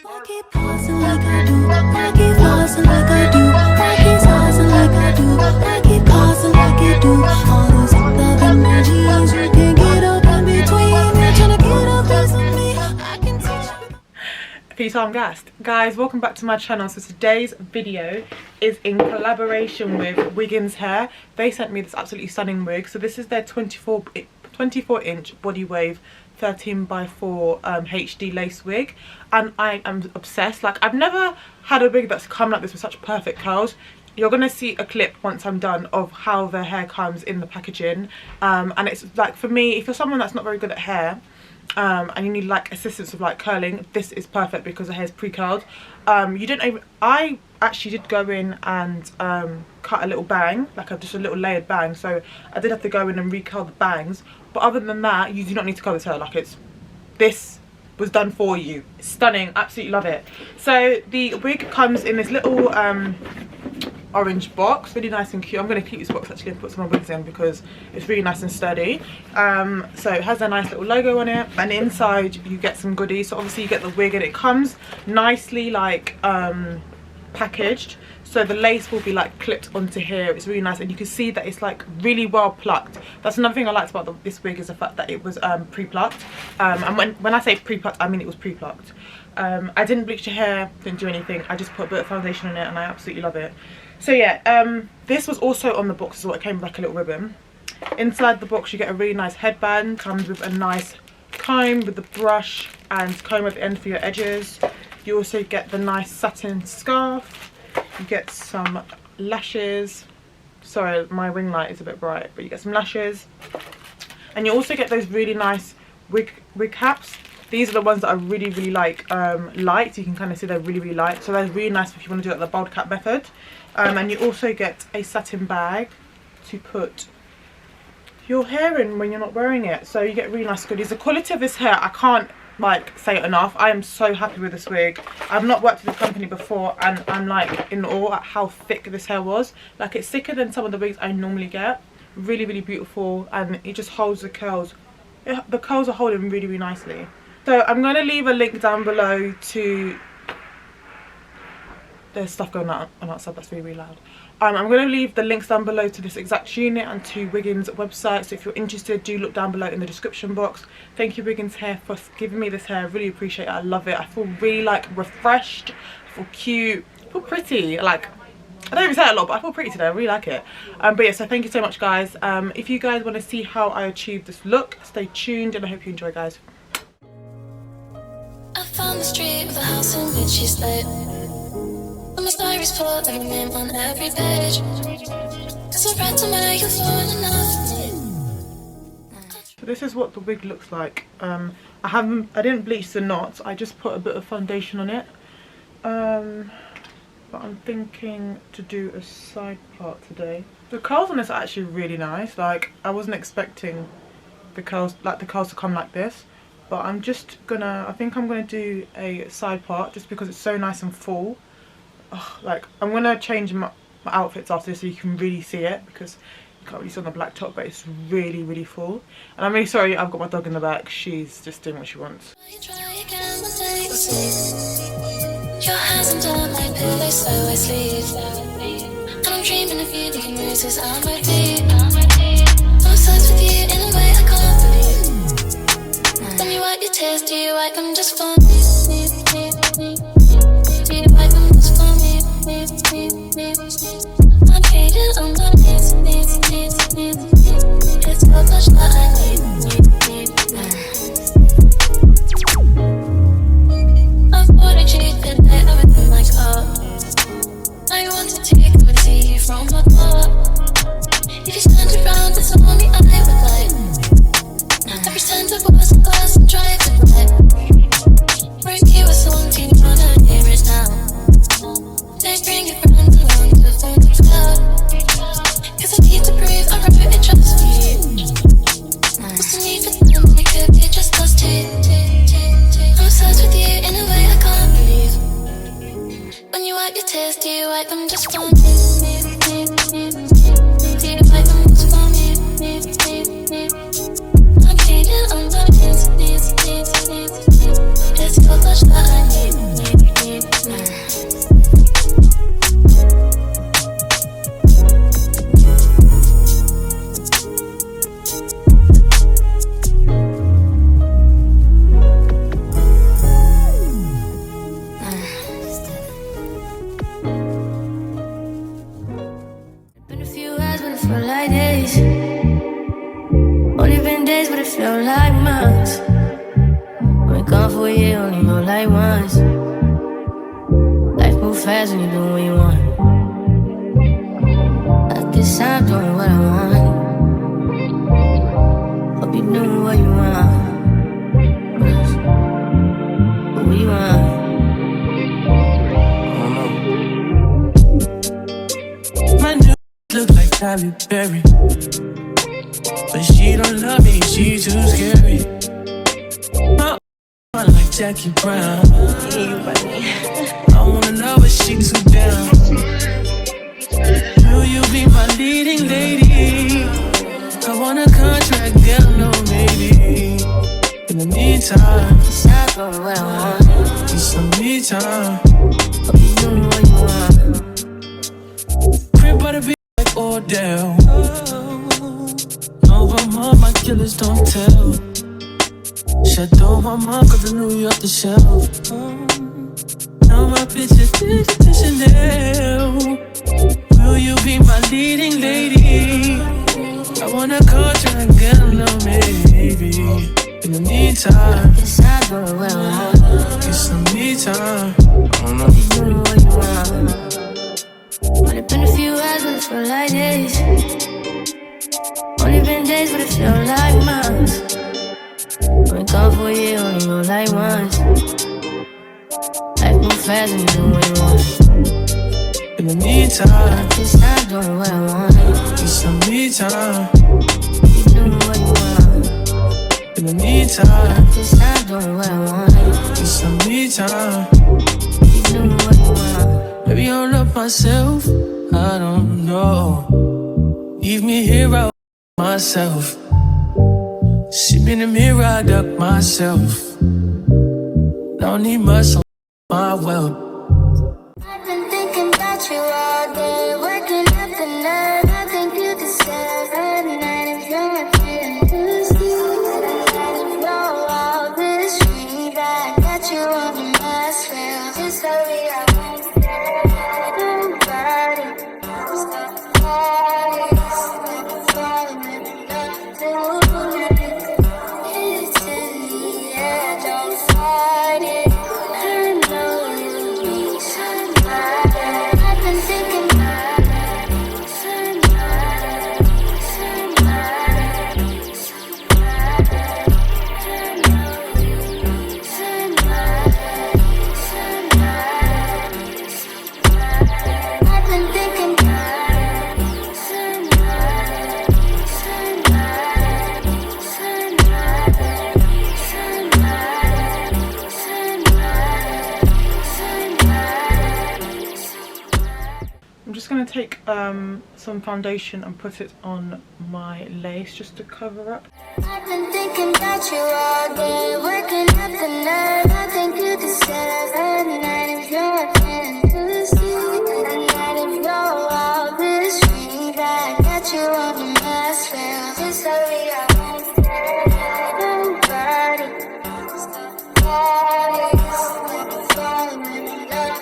I keep pausing like I do. I keep pausing like I do. I keep pausing like I do. I keep pausing like you do. All those love energies you can get up in between. You're trying to get a piece of me. I can teach you. Okay, so I'm gassed. Guys, welcome back to my channel. So today's video is in collaboration with Wiggins Hair. They sent me this absolutely stunning wig. So this is their 24 inch body wave 13x4 HD lace wig, and I am obsessed. Like, I've never had a wig that's come like this with such perfect curls. You're gonna see a clip once I'm done of how the hair comes in the packaging, and it's like, for me, if you're someone that's not very good at hair and you need like assistance with like curling, this is perfect because the hair is pre-curled. I actually did go in and cut a little bang, like just a little layered bang, so I did have to go in and recurl the bangs, but other than that you do not need to curl this hair. Like, this was done for you. It's stunning, absolutely love it. So the wig comes in this little orange box, really nice and cute. I'm going to keep this box actually and put some more wigs in because it's really nice and sturdy. So it has a nice little logo on it, and inside you get some goodies. So obviously you get the wig, and it comes nicely like packaged, so the lace will be like clipped onto here. It's really nice, and you can see that it's like really well plucked. That's another thing I liked about this wig, is the fact that it was pre-plucked, and when I say pre-plucked, I mean it was pre-plucked. I didn't bleach the hair, didn't do anything. I just put a bit of foundation on it, and I absolutely love it. So yeah, this was also on the box as well. It came with like a little ribbon. Inside the box you get a really nice headband, comes with a nice comb with the brush and comb at the end for your edges. You also get the nice satin scarf. You get some lashes. Sorry, my ring light is a bit bright, but you get some lashes. And you also get those really nice wig caps. These are the ones that I really like light. You can kind of see they're really light, so they're really nice if you want to do it the bold cap method. And you also get a satin bag to put your hair in when you're not wearing it, so you get really nice goodies. The quality of this hair, I can't like say it enough. I am so happy with this wig. I've not worked with this company before, and I'm like in awe at how thick this hair was. Like, it's thicker than some of the wigs I normally get. Really beautiful, and it just holds the curls. The curls are holding really nicely. So I'm going to leave a link down below to... There's stuff going on outside that's really loud. I'm going to leave the links down below to this exact unit and to Wiggins' website, so if you're interested, do look down below in the description box. Thank you, Wiggins Hair, for giving me this hair. I really appreciate it. I love it. I feel really like refreshed. I feel cute. I feel pretty. Like, I don't even say it a lot, but I feel pretty today. I really like it. But yeah, so thank you so much, guys. If you guys want to see how I achieved this look, stay tuned, and I hope you enjoy, guys. I found the street with a house in which she stayed. And my stories put every name on every page. Cause I read to where you fall enough. So this is what the wig looks like. I didn't bleach the knots. I just put a bit of foundation on it. But I'm thinking to do a side part today. The curls on this are actually really nice. Like, I wasn't expecting the curls to come like this. But I'm just gonna, I think I'm gonna do a side part just because it's so nice and full. Like, I'm gonna change my outfits after this so you can really see it, because you can't really see on the black top, but it's really full. And I'm really sorry, I've got my dog in the back. She's just doing what she wants. Your hands under my pillow, so I sleep. And I'm dreaming of you, leaving bruises on my feet. I'm obsessed with you in a way I can't believe. When you wipe your tears, do you wipe them just for me? Do you wipe them just for me? I'm faded on my knees. It's your touch that I need. I've ordered you today, everything like I wanted to come and see you from afar. If you stand around, it's only I would like. Every time I was a glass and driving right. Bring you a song, do you wanna hear it now? Then bring your friends along to phone the club. Cause I need to prove I wrote it just for you. What's the need for them? It could be just us two. I'm obsessed with you in a way I can't believe. When you wipe your tears, do you wipe them just for me? Do you wipe them just for me? I'm fading on my knees. It's your touch that I need. fast when you do what you want. At this time, doing what I want. Hope you doing what you want. What you want? My new look like Halle Berry, but she don't love me, she too scary. My like Jackie Brown. I wanna know if she too down. Will you be my leading lady? I want a contract, girl, no maybe. In the meantime, Decide for what I want. need some me time. Hope you doing what you want. Crib by the beach like Odell. Over my killers don't tell. Shadow mama, cause I knew you off the shelf. Now my bitch is Chanel. Will you be my leading lady? I want a contract, girl, no maybe. In the meantime, Decide for what I want. get some me time. Hope you doing what you want. Only been a few hours, but it feel like days. Only been days, but it feel like months. Only gone for a year, only go like once. Life move fast when you do what you want. In the meantime, Just not doing what I want. get some me time. You doing what you want. In the meantime, Just not doing what I want. get some me time. You doing what you want. Maybe I don't love myself, I don't know. Leave me here out myself. See me in the mirror, I duck myself. Don't need much on my wealth. I've been thinking about you all day, working up the nerve. I think you deserve a night if you're feeling thirsty. Roll all this street, I got you on the last rail. Just hurry up. Nobody stop falling, falling in love. It's in the air, don't fight it. I know you need somebody. I've been thinking about somebody, somebody, somebody. I know you need somebody, somebody, somebody. I've been thinking about somebody, somebody, somebody, somebody. I'm just going to take some foundation and put it on my lace just to cover up. I've been thinking about you all day, working up the nerve. I think you deserve a night if you're feeling thirsty. A night if you're all this street. I got you on the last rail. Just hurry up. Nobody stop falling, falling in love.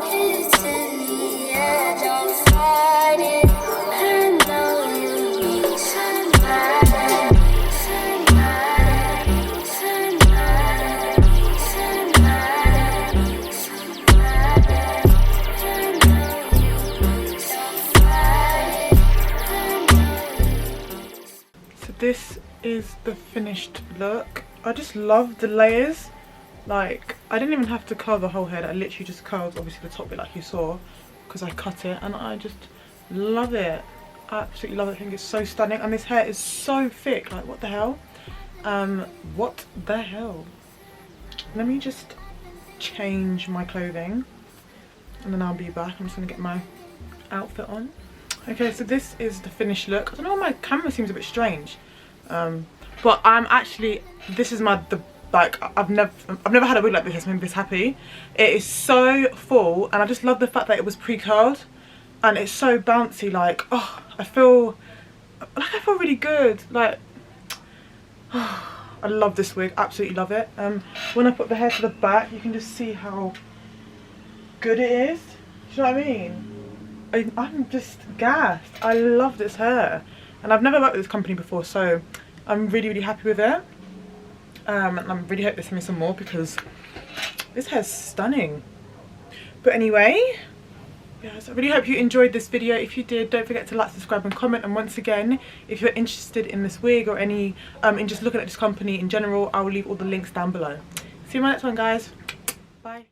It's in the air, don't fight it. I know you need somebody, somebody, somebody, somebody, somebody. I know you need somebody. So this is the finished look. I just love the layers. Like, I didn't even have to curl the whole head. I literally just curled obviously the top bit like you saw because I cut it, and I just love it. I absolutely love it. I think it's so stunning, and this hair is so thick. Like, what the hell? What the hell? Let me just change my clothing and then I'll be back. I'm just gonna get my outfit on. Okay, so this is the finished look. I don't know why my camera seems a bit strange, but I'm actually, this is like, I've never had a wig like this that's made me this happy. It is so full, and I just love the fact that it was pre-curled and it's so bouncy. Like, oh, I feel really good. Like, I love this wig, absolutely love it. When I put the hair to the back, you can just see how good it is. Do you know what I mean? I'm just gassed. I love this hair, and I've never worked with this company before, so I'm really happy with it. And I really hope they send me some more because this hair's stunning. But anyway, yes, I really hope you enjoyed this video. If you did, don't forget to like, subscribe and comment. And once again, if you're interested in this wig or any in just looking at this company in general, I will leave all the links down below. See you in my next one, guys. Bye.